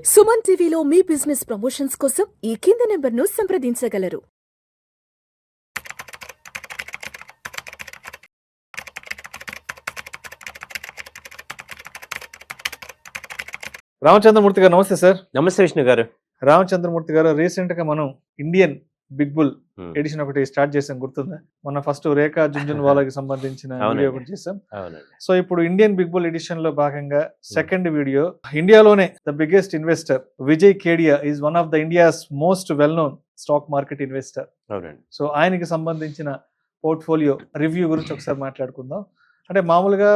సుమన్ టీవీలో మీ business promotions కోసం ఈ కింది నెంబర్ను సంప్రదించగలరు. రామచంద్రమూర్తి గారు నమస్తే సార్. నమస్తే విష్ణు గారు. రామచంద్రమూర్తి గారు, రీసెంట్ గా మనం ఇండియన్ బిగ్ బుల్ హ్మ్. ఎడిషన్ ఒకటి స్టార్ట్ చేసాం, గుర్తుందా? మన ఫస్ట్ రేఖా జుంజున్వాలాకి సంబంధించిన అవునండి. వీడియో ఒకటి చేసాం. అవునండి. సో ఇప్పుడు ఇండియన్ బిగ్ బుల్ ఎడిషన్ లో భాగంగా సెకండ్ వీడియో, ఇండియాలోనే the biggest investor Vijay Kedia is one of the India's most well known stock market investor. అవునండి. సో ఆయనకి సంబంధించిన పోర్ట్ఫోలియో రివ్యూ గురించి ఒకసారి మాట్లాడుకుందాం. అంటే మామూలుగా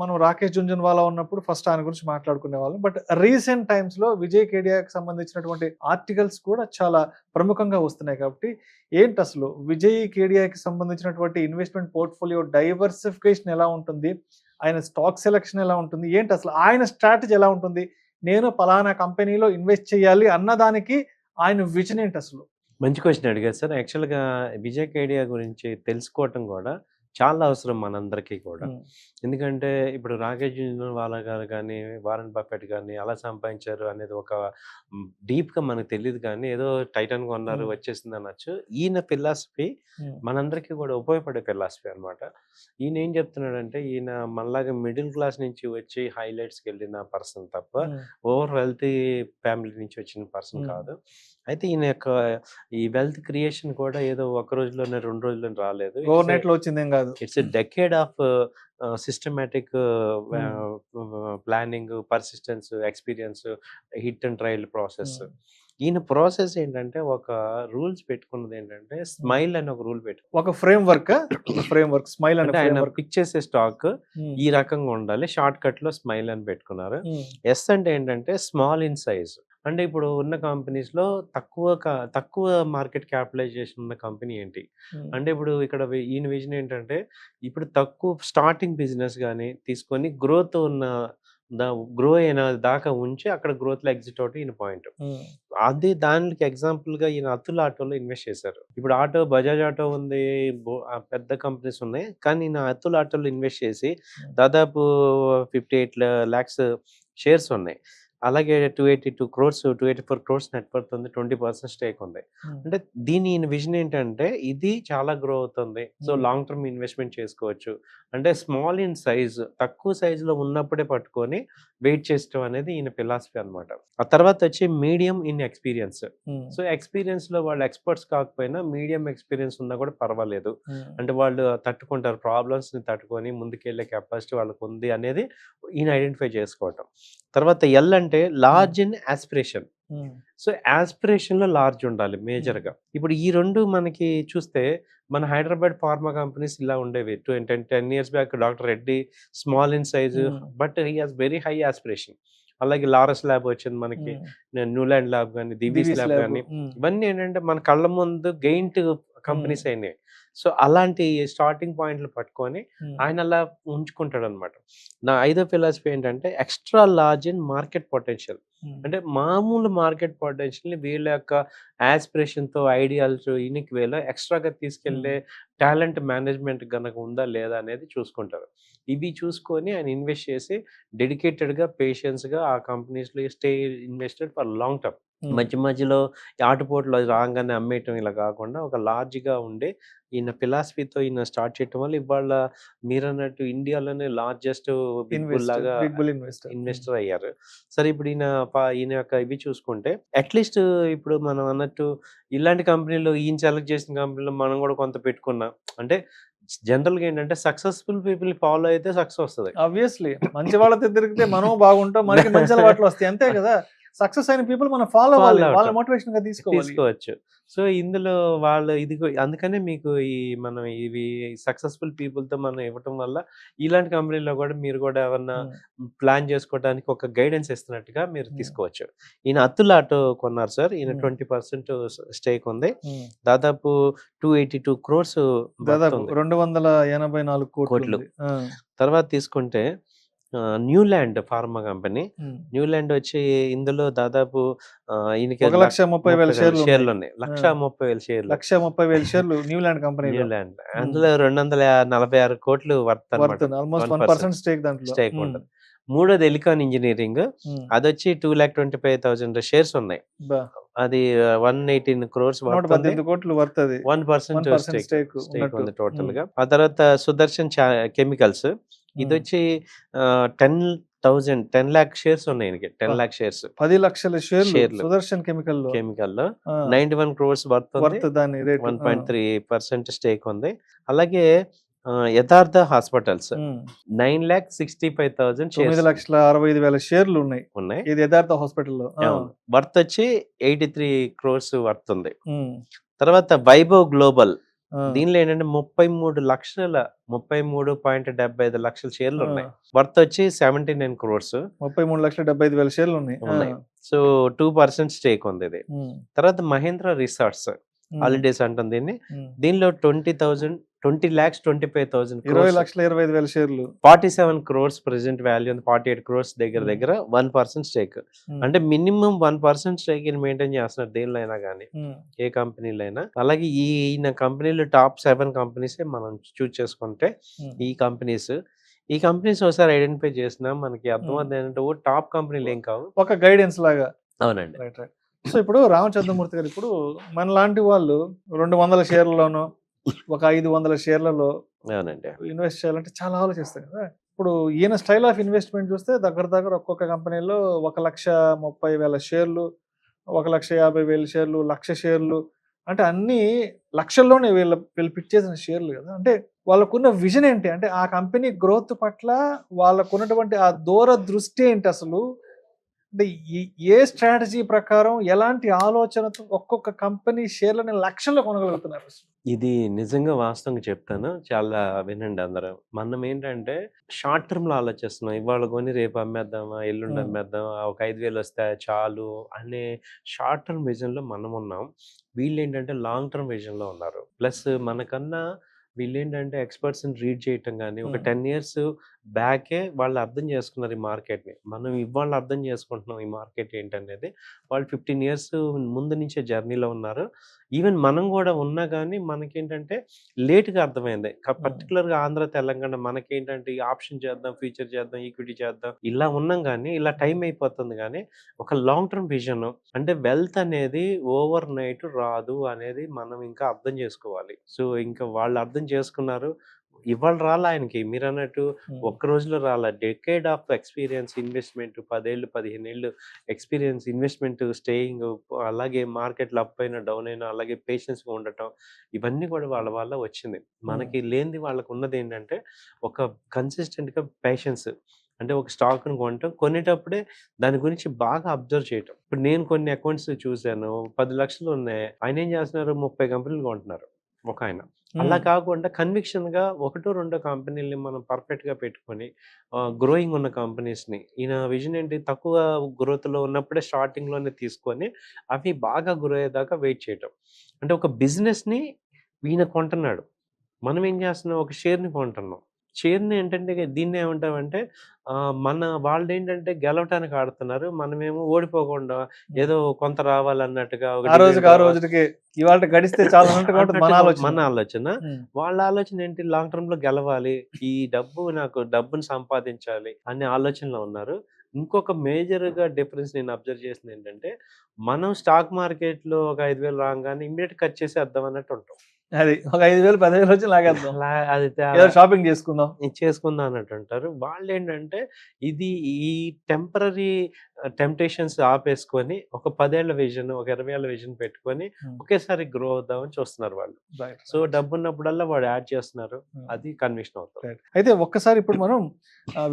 మనం రాకేష్ జుంజున్వాలా ఉన్నప్పుడు ఫస్ట్ ఆయన గురించి మాట్లాడుకునే వాళ్ళం, బట్ రీసెంట్ టైమ్స్ లో విజయ్ కేడియాకి సంబంధించినటువంటి ఆర్టికల్స్ కూడా చాలా ప్రముఖంగా వస్తున్నాయి. కాబట్టి ఏంటి అసలు విజయ్ కేడియాకి సంబంధించినటువంటి ఇన్వెస్ట్మెంట్ పోర్ట్ఫోలియో డైవర్సిఫికేషన్ ఎలా ఉంటుంది, ఆయన స్టాక్ సెలెక్షన్ ఎలా ఉంటుంది, ఏంటి అసలు ఆయన స్ట్రాటజీ ఎలా ఉంటుంది, నేను పలానా కంపెనీలో ఇన్వెస్ట్ చేయాలి అన్నదానికి ఆయన విజన్ ఏంటి అసలు? మంచి క్వశ్చన్ అడిగారు సార్. యాక్చువల్‌గా విజయ్ కేడియా గురించి తెలుసుకోవటం కూడా చాలా అవసరం మనందరికీ కూడా. ఎందుకంటే ఇప్పుడు రాకేష్ జుంజున్వాలా గారు గానీ, వారెన్ బఫెట్ గానీ అలా సంపాదించారు అనేది ఒక డీప్‌గా మనకు తెలీదు కానీ ఏదో టైటాన్ కొన్నారు వచ్చేసింది అనొచ్చు. ఈయన ఫిలాసఫీ మనందరికీ కూడా ఉపయోగపడే ఫిలాసఫీ అనమాట. ఈయన ఏం చెప్తున్నాడంటే, ఈయన మనలాగా మిడిల్ క్లాస్ నుంచి వచ్చి హైలైట్స్‌కి వెళ్ళిన పర్సన్ తప్ప ఓవర్ వెల్తీ ఫ్యామిలీ నుంచి వచ్చిన పర్సన్ కాదు. అయితే ఈయన యొక్క ఈ వెల్త్ క్రియేషన్ కూడా ఏదో ఒక రోజులోనే 2 రోజుల్లోనే రాలేదు. ఓవర్ నైట్ లో వచ్చిందేం కాదు. It's a decade of systematic planning, persistence, experience, hit and trial process. ఈయన ప్రాసెస్ ఏంటంటే ఒక రూల్స్ పెట్టుకున్నది ఏంటంటే స్మైల్ అని ఒక రూల్ ఒక ఫ్రేమ్ వర్క్ స్మైల్ అంటే ఆయన పిక్ చేసే స్టాక్ ఈ రకంగా ఉండాలి. షార్ట్ కట్ లో స్మైల్ అని పెట్టుకున్నారు. ఎస్ అంటే ఏంటంటే స్మాల్ ఇన్ సైజ్. అంటే ఇప్పుడు ఉన్న కంపెనీస్‌లో తక్కువ మార్కెట్ క్యాపిటలైజేషన్ ఉన్న కంపెనీ ఏంటి? అంటే ఇప్పుడు ఇక్కడ ఈయన విజన్ ఏంటంటే, ఇప్పుడు తక్కువ స్టార్టింగ్ బిజినెస్ గాని తీసుకొని గ్రోత్ ఉన్న గ్రో అయిన దాకా ఉంచి అక్కడ గ్రోత్‌లో ఎగ్జిట్ అవ్వటం ఈయన పాయింట్. అది దానికి ఎగ్జాంపుల్‌గా ఈయన అతుల్ ఆటోలో ఇన్వెస్ట్ చేశారు. ఇప్పుడు బజాజ్ ఆటో ఉంది, పెద్ద కంపెనీస్ ఉన్నాయి. కానీ ఈయన అతుల్ ఆటోలో ఇన్వెస్ట్ చేసి దాదాపు 58 లాక్స్ షేర్స్ ఉన్నాయి. అలాగే 284 క్రోర్స్ నెట్ వర్త్ ఉంది. 20% స్టేక్ ఉంది. అంటే ఈయన విజన్ ఏంటంటే, ఇది చాలా గ్రో అవుతుంది. సో లాంగ్ టర్మ్ ఇన్వెస్ట్మెంట్ చేసుకోవచ్చు. అంటే స్మాల్ ఇన్ సైజ్, తక్కువ సైజులో ఉన్నప్పుడే పట్టుకొని వెయిట్ చేయడం అనేది ఈయన ఫిలాసఫీ అనమాట. ఆ తర్వాత వచ్చి medium in experience. So experience లో వాళ్ళు ఎక్స్పర్ట్స్ కాకపోయినా మీడియం ఎక్స్పీరియన్స్ ఉన్నా కూడా పర్వాలేదు. అంటే వాళ్ళు తట్టుకుంటారు, ప్రాబ్లమ్స్ ని తట్టుకొని ముందుకెళ్లే కెపాసిటీ వాళ్ళకు ఉంది అనేది ఈయన ఐడెంటిఫై చేసుకోవటం. తర్వాత ఎల్ అంటే large in aspiration. So aspiration లో లార్జ్ ఉండాలి మేజర్ గా. ఇప్పుడు ఈ రెండు మనకి చూస్తే మన హైదరాబాద్ ఫార్మా కంపెనీస్ ఇలా ఉండేవి. 10 years back doctor Reddy small in size, but he has very high aspiration. అలాగే లారస్ ల్యాబ్ వచ్చింది మనకి, న్యూలాండ్ ల్యాబ్ కానీ, దివీస్ ల్యాబ్ కానీ, ఇవన్నీ ఏంటంటే మన కళ్ళ ముందు గెయింట్ కంపెనీస్ అయినాయి. సో అలాంటి స్టార్టింగ్ పాయింట్లు పట్టుకొని ఆయన అలా ఉంచుకుంటాడు అనమాట. నా 5వ ఫిలాసఫీ ఏంటంటే extra large in market potential. అంటే మామూలు మార్కెట్ పొటెన్షియల్ని వీళ్ళ యొక్క యాస్పిరేషన్తో, ఐడియాల్స్, యూనిక్ వేలో ఎక్స్ట్రాగా తీసుకెళ్లే టాలెంట్ మేనేజ్మెంట్ గనక ఉందా లేదా అనేది చూసుకుంటారు. ఇవి చూసుకొని ఆయన ఇన్వెస్ట్ చేసి డెడికేటెడ్గా, పేషెన్స్గా ఆ కంపెనీస్లో stay invested for long term. మధ్యలో ఆటుపోట్లు రాగానే అమ్మేయటం ఇలా కాకుండా ఒక లార్జ్గా ఉండే ఈయన ఫిలాసఫీతో ఈయన స్టార్ట్ చేయటం వల్ల ఇవాళ మీరన్నట్టు ఇండియాలోనే లార్జెస్ట్ బిగ్ బుల్ లాగా ఇన్వెస్టర్ అయ్యారు. సరే ఇప్పుడు ఈయన యొక్క ఇవి చూసుకుంటే అట్లీస్ట్ ఇప్పుడు మనం అన్నట్టు ఇలాంటి కంపెనీలో ఈయన సెలెక్ట్ చేసిన కంపెనీలో మనం కూడా కొంత పెట్టుకున్నాం అంటే జనరల్‌గా ఏంటంటే సక్సెస్‌ఫుల్ పీపుల్ ఫాలో అయితే సక్సెస్ వస్తది. ఆబ్వియస్లీ మంచి వాళ్ళతో తిరిగితే మనం బాగుంటాం, మనకి మంచి అలవాట్లు వస్తాయి, అంతే కదా. సక్సెస్ అయిన పీపుల్ మనం ఫాలో అవ్వాలి, వాళ్ళ మోటివేషన్ గా తీసుకోవచ్చు. సో ఇందులో వాళ్ళు అందుకనే మీకు మనం ఇవి సక్సెస్ఫుల్ పీపుల్ తో మనం ఇవ్వటం వల్ల ఇలాంటి కంపెనీలో కూడా మీరు కూడా ఏమన్నా ప్లాన్ చేసుకోవడానికి ఒక గైడెన్స్ ఇస్తున్నట్టుగా మీరు తీసుకోవచ్చు. ఈయన అతుల్ ఆటో కొన్నారు సార్. ఈయన 20% స్టేక్ ఉంది. దాదాపు 282 క్రోర్స్, దాదాపు 284 కోట్లు. తర్వాత తీసుకుంటే న్యూలాండ్ ఫార్మా కంపెనీ. న్యూలాండ్ వచ్చి ఇందులో దాదాపు ఈయనకి 1,30,000 షేర్లు ఉన్నాయి. 1,30,000 షేర్లు న్యూలాండ్ కంపెనీ. అందులో 246 కోట్లు వర్త్ ఆల్మోస్ట్ 1% స్టేక్ దాంట్లో. స్టేక్ ఉంటుంది. మూడోది ఎలికాన్ ఇంజినీరింగ్, అదొచ్చి 2,25,000 షేర్స్ ఉన్నాయి. అది 118 crores వర్త్ ఉంది. 118 కోట్లు వర్త్ అది. 1% 1% స్టేక్ ఉన్నట్టు. ఉంది టోటల్ గా. ఆ తర్వాత సుదర్శన్ కెమికల్స్, ఇది వచ్చి 10 lakh షేర్స్ ఉన్నాయి. 10 lakh షేర్స్, 10 లక్షల షేర్లు షేర్లు సుదర్శన్ కెమికల్ లో. కెమికల్ లో 91 crores వర్త్ ఉంది. వర్త్ దాని రేట్ 1.3% స్టేక్ ఉంది. అలాగే యథార్థ హాస్పిటల్స్ 9,65,000 షేర్స్ 9,65,000 షేర్లు ఉన్నాయి. ఉన్నాయి. ఇది యథార్థ హాస్పిటల్లో. వర్త్ వచ్చి 83 crores వర్త్ ఉంది. తర్వాత వైభవ్ గ్లోబల్, దీనిలో ఏంటంటే 33.75 లక్షల షేర్లు ఉన్నాయి. వర్త్ వచ్చి 79 crores, 33,75,000 షేర్లు ఉన్నాయి. సో 2% స్టేక్ ఉంది ఇది. తర్వాత మహేంద్ర రిసార్ట్స్ హాలిడేస్ అంటాం దీన్ని, దీనిలో 20,25,000 20,25,000 షేర్లు, 47 crores ప్రెసెంట్ వాల్యూ ఉంది. 48 crores దగ్గర 1% స్టేక్. అంటే మినిమం 1% స్టేక్ మెయింటైన్ చేస్తున్నారు దేనిలో అయినా కానీ, ఏ కంపెనీలో అయినా. అలాగే ఈయన కంపెనీలు టాప్ 7 కంపెనీస్ మనం చూస్ చేసుకుంటే ఈ కంపెనీస్ ఒకసారి ఐడెంటిఫై చేసినా మనకి అర్థమవుతుంది ఏంటంటే టాప్ కంపెనీలు ఏం కావు, ఒక గైడెన్స్ లాగా. అవునండి. సో ఇప్పుడు రామచంద్రమూర్తి గారు, ఇప్పుడు మన లాంటి వాళ్ళు 200 షేర్లలోనో ఒక 500 షేర్లలో ఇన్వెస్ట్ చేయాలంటే చాలా ఆలోచిస్తారు కదా. ఇప్పుడు ఈయన స్టైల్ ఆఫ్ ఇన్వెస్ట్మెంట్ చూస్తే దగ్గర ఒక్కొక్క కంపెనీలో 1,30,000 షేర్లు, 1,50,000 షేర్లు, 1,00,000 షేర్లు, అంటే అన్ని లక్షల్లోనే వీళ్ళు పిక్ చేసిన షేర్లు కదా. అంటే వాళ్ళకున్న విజన్ ఏంటి, అంటే ఆ కంపెనీ గ్రోత్ పట్ల వాళ్ళకున్నటువంటి ఆ దూర దృష్టి ఏంటి అసలు, అంటే ఏ స్ట్రాటజీ ప్రకారం ఎలాంటి ఆలోచనతో ఒక్కొక్క కంపెనీ షేర్లని లక్షల్లో కొనగలుగుతున్నారు? ఇది నిజంగా వాస్తవంగా చెప్తాను, చాలా వినండి అందరూ. మనం ఏంటంటే షార్ట్ టర్మ్ లో ఆలోచిస్తున్నాం, ఇవాళ కొని రేపు అమ్మేద్దామా, ఎల్లుండి అమ్మేద్దామా, ఒక 5,000 వస్తాయి చాలు అనే షార్ట్ టర్మ్ విజన్ లో మనం ఉన్నాం. వీళ్ళు ఏంటంటే లాంగ్ టర్మ్ విజన్ లో ఉన్నారు. ప్లస్ మనకన్నా వీళ్ళు ఏంటంటే ఎక్స్పర్ట్స్ రీడ్ చేయటం కానీ, ఒక 10 years బ్యాకే వాళ్ళు అర్థం చేసుకున్నారు ఈ మార్కెట్ని. మనం ఇవాళ అర్థం చేసుకుంటున్నాం ఈ మార్కెట్ ఏంటనేది. వాళ్ళు 15 years ముందు నుంచే జర్నీలో ఉన్నారు. ఈవెన్ మనం కూడా ఉన్నా కానీ మనకేంటంటే లేట్గా అర్థమైంది. పర్టికులర్గా ఆంధ్ర తెలంగాణ మనకేంటంటే ఈ ఆప్షన్ చేద్దాం, ఫ్యూచర్ చేద్దాం, ఈక్విటీ చేద్దాం ఇలా ఉన్నాం, కానీ ఇలా టైం అయిపోతుంది. కానీ ఒక లాంగ్ టర్మ్ విజన్, అంటే వెల్త్ అనేది ఓవర్ నైట్ రాదు అనేది మనం ఇంకా అర్థం చేసుకోవాలి. సో ఇంకా వాళ్ళు అర్థం చేసుకున్నారు. ఇవాళ రాలా ఆయనకి, మీరు అన్నట్టు ఒక్క రోజులో రాలా. డెకేడ్ ఆఫ్ ఎక్స్పీరియన్స్, ఇన్వెస్ట్మెంట్ 10 ఏళ్ళు 15 ఏళ్ళు ఎక్స్పీరియన్స్, ఇన్వెస్ట్మెంట్, స్టేయింగ్, అలాగే మార్కెట్లో అప్ అయినా డౌన్ అయినా అలాగే పేషెన్స్గా ఉండటం, ఇవన్నీ కూడా వాళ్ళ వల్ల వచ్చింది. మనకి లేనిది వాళ్ళకు ఉన్నది ఏంటంటే ఒక కన్సిస్టెంట్గా పేషెన్స్. అంటే ఒక స్టాక్ను కొనటం, కొనేటప్పుడే దాని గురించి బాగా అబ్జర్వ్ చేయటం. ఇప్పుడు నేను కొన్ని అకౌంట్స్ చూశాను, 10 లక్షలు ఉన్నాయి, ఆయన ఏం చేస్తున్నారు, 30 కంపెనీలు కొంటున్నారు ఒక ఆయన. అలా కాకుండా కన్విక్షన్గా 1-2 కంపెనీలని మనం పర్ఫెక్ట్గా పెట్టుకొని గ్రోయింగ్ ఉన్న కంపెనీస్ని, ఈయన విజన్ ఏంటి, తక్కువ గ్రోత్లో ఉన్నప్పుడే స్టార్టింగ్లోనే తీసుకొని అవి బాగా గ్రో అయ్యేదాకా వెయిట్ చేయటం. అంటే ఒక బిజినెస్ని ఈయన కొంటున్నాడు, మనం ఏం చేస్తున్నాం, ఒక షేర్ని కొంటున్నాం. షేర్ని ఏంటంటే దీన్ని ఏమంటామంటే మన వాళ్ళు ఏంటంటే గెలవటానికి ఆడుతున్నారు, మనమేమో ఓడిపోకుండా ఏదో కొంత రావాలన్నట్టుగా ఇవాళ గడిస్తే చాలా మన ఆలోచన. వాళ్ళ ఆలోచన ఏంటి, లాంగ్ టర్మ్ లో గెలవాలి, ఈ డబ్బుని సంపాదించాలి అనే ఆలోచనలో ఉన్నారు. ఇంకొక మేజర్గా డిఫరెన్స్ నేను అబ్జర్వ్ చేసింది ఏంటంటే, మనం స్టాక్ మార్కెట్లో ఒక 5,000 రాగానే ఇమ్మీడియట్ కట్ చేసి వద్దాం అన్నట్టు ఉంటాం. అది ఒక 5,000 10,000 వచ్చి లాగేద్దాం, అది షాపింగ్ చేసుకుందాం అన్నట్టు అంటారు. వాళ్ళు ఏంటంటే ఇది ఈ టెంపరీ టెంప్టేషన్స్ ఆపేసుకొని ఒక 10 ఏళ్ల విజన్, ఒక 20 ఏళ్ల విజన్ పెట్టుకొని ఒకేసారి గ్రో అవుదామని చూస్తున్నారు వాళ్ళు. సో డబ్బు ఉన్నప్పుడల్లా వాడు యాడ్ చేస్తున్నారు, అది కన్విక్షన్ అవుతుంది. అయితే ఒక్కసారి ఇప్పుడు మనం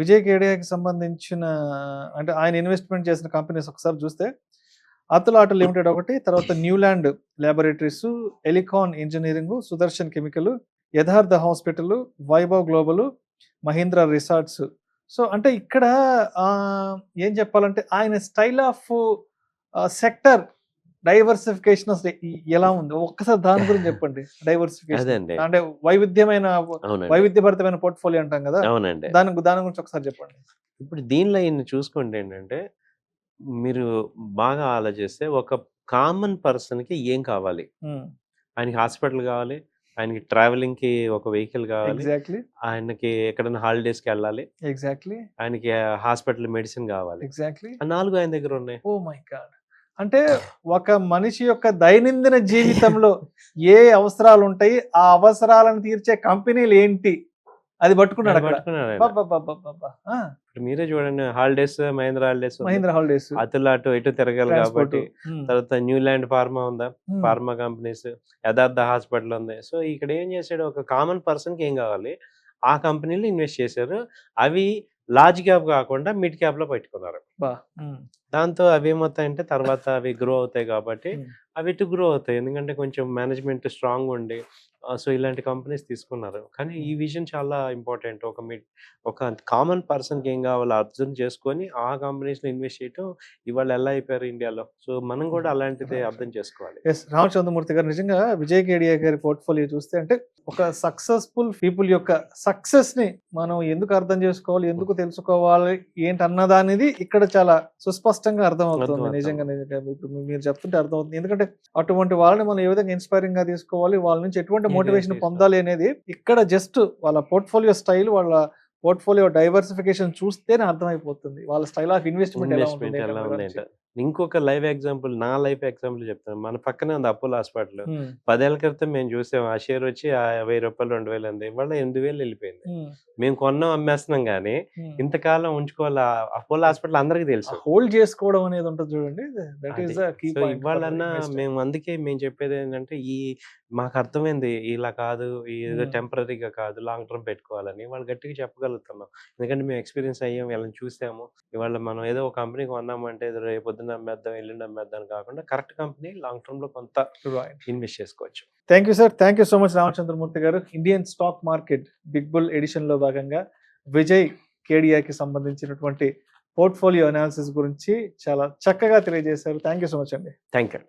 విజయ్ కేడియాకి సంబంధించిన, అంటే ఆయన ఇన్వెస్ట్మెంట్ చేసిన కంపెనీస్ ఒకసారి చూస్తే, అతుల్ ఆటో లిమిటెడ్ ఒకటి, తర్వాత Neuland laboratories, Elecon engineering, Sudarshan chemical, Yatharth hospital, Vaibhav global, Mahindra resorts. So అంటే ఇక్కడ ఏం చెప్పాలంటే ఆయన స్టైల్ ఆఫ్ సెక్టర్ డైవర్సిఫికేషన్ ఎలా ఉంది, ఒక్కసారి దాని గురించి చెప్పండి. డైవర్సిఫికేషన్ అంటే వైవిధ్యభరితమైన పోర్ట్ఫోలియో అంటాం కదా, దాని గురించి ఒకసారి చెప్పండి. ఇప్పుడు దీనిలో ఈయన చూసుకుంటే ఏంటంటే, మీరు బాగా ఆలోచిస్తే ఒక కామన్ పర్సన్కి ఏం కావాలి, ఆయనకి హాస్పిటల్ కావాలి, ఆయనకి ట్రావెలింగ్ కి ఒక వెహికల్ కావాలి, ఎగ్జాక్ట్లీ ఆయనకి ఎక్కడైనా హాలిడేస్కి వెళ్ళాలి, ఎగ్జాక్ట్లీ ఆయనకి హాస్పిటల్ మెడిసిన్ కావాలి. ఎగ్జాక్ట్లీ ఆ 4 ఆయన దగ్గర ఉన్నాయి. Oh my god. అంటే ఒక మనిషి యొక్క దైనందిన జీవితంలో ఏ అవసరాలు ఉంటాయి, ఆ అవసరాలను తీర్చే కంపెనీలు ఏంటి, అది పట్టుకున్నాడు అక్కడ. పట్టుకున్నాడు ఆయన. అబ్బబ్బబ్బబ్బబ్బా. ఆ, ఇప్పుడు మీరే చూడండి, holidays Mahindra holidays Mahindra holidays, అతులు అటు ఇటు తిరగాలి ట్రాన్స్పోర్ట్. కాబట్టి. తర్వాత న్యూలాండ్ ఫార్మా ఉందా, ఫార్మా కంపెనీస్, యథార్థ హాస్పిటల్ ఉంది. సో ఇక్కడ ఏం చేశాడు, ఒక కామన్ పర్సన్కి ఏం కావాలి ఆ కంపెనీలు ఇన్వెస్ట్ చేశారు. అవి లార్జ్ క్యాప్ కాకుండా మిడ్ క్యాప్ లో పెట్టుకున్నారు. దాంతో అవి ఏమవుతాయంటే తర్వాత అవి గ్రో అవుతాయి కాబట్టి అవి ఇటు గ్రో అవుతాయి, ఎందుకంటే కొంచెం మేనేజ్మెంట్ స్ట్రాంగ్ ఉండి. సో ఇలాంటి కంపెనీస్ తీసుకున్నారు. కానీ ఈ విజన్ చాలా ఇంపార్టెంట్. ఒక కామన్ పర్సన్కి ఏం కావాలో అర్థం చేసుకొని ఆ కంపెనీస్లో ఇన్వెస్ట్ చేయటం ఇవాళ ఎలా అయిపోయారు ఇండియాలో. సో మనం కూడా అలాంటిదే అర్థం చేసుకోవాలి. ఎస్, రామచంద్రమూర్తి గారు, నిజంగా విజయ్ కేడియా గారి పోర్ట్ఫోలియో చూస్తే అంటే ఒక సక్సెస్ఫుల్ పీపుల్ యొక్క సక్సెస్ ని మనం ఎందుకు అర్థం చేసుకోవాలి, ఎందుకు తెలుసుకోవాలి ఏంటన్నదానిది ఇక్కడ చాలా సుస్పష్టంగా అర్థమవుతుంది. నిజంగా ఇప్పుడు మీరు చెప్తుంటే అర్థమవుతుంది. ఎందుకంటే అటువంటి వాళ్ళని మనం ఏ విధంగా ఇన్స్పైరింగ్ గా తీసుకోవాలి, వాళ్ళ నుంచి ఎటువంటి మోటివేషన్ పొందాలి అనేది ఇక్కడ జస్ట్ వాళ్ళ పోర్ట్ఫోలియో స్టైల్, వాళ్ళ పోర్ట్ఫోలియో డైవర్సిఫికేషన్ చూస్తేనే అర్థమైపోతుంది వాళ్ళ స్టైల్ ఆఫ్ ఇన్వెస్ట్మెంట్ ఎలా ఉంటుంది. ఎలా ఉంది. ఇంకొక లైవ్ ఎగ్జాంపుల్, నా లైఫ్ ఎగ్జాంపుల్ చెప్తాను. మన పక్కనే ఉంది అపోలో హాస్పిటల్. 10 ఏళ్ల క్రితం మేము చూసాం, ఆ షేర్ వచ్చి ₹1000 2,000 ఉంది, ఇవాళ 8,000 వెళ్ళిపోయింది. మేము కొన్నాం అమ్మేస్తున్నాం కానీ ఇంతకాలం ఉంచుకోవాలి. అపోలో హాస్పిటల్ అందరికి తెలుసు, హోల్డ్ చేసుకోవడం అనేది ఉంటుంది చూడండి. That is the key point. ఇవాళన్నా అందుకే మేము చెప్పేది ఏంటంటే మాకు అర్థమైంది, ఇలా కాదు, ఏదో టెంపరీగా కాదు, లాంగ్ టర్మ్ పెట్టుకోవాలని వాళ్ళు గట్టిగా చెప్పగలుగుతున్నాం. ఎందుకంటే మేము ఎక్స్పీరియన్స్ అయ్యాం, వీళ్ళని చూసాము. ఇవాళ మనం ఏదో ఒక కంపెనీ కొన్నామంటే ఏదో రేపు పొద్దున్న అమ్మేద్దాం, ఎల్లుండి అమ్మేద్దాం కాకుండా కరెక్ట్ కంపెనీ లాంగ్ టర్మ్ లో కొంత ఇన్వెస్ట్ చేసుకోవచ్చు. Thank you sir, thank you so much Ramachandramurthy గారు. Indian stock market big bull edition లో భాగంగా విజయ్ కేడియాకి సంబంధించినటువంటి పోర్ట్ఫోలియో అనాలిసిస్ గురించి చాలా చక్కగా తెలియజేశారు. థ్యాంక్ యూ సో మచ్ అండి. Thank you.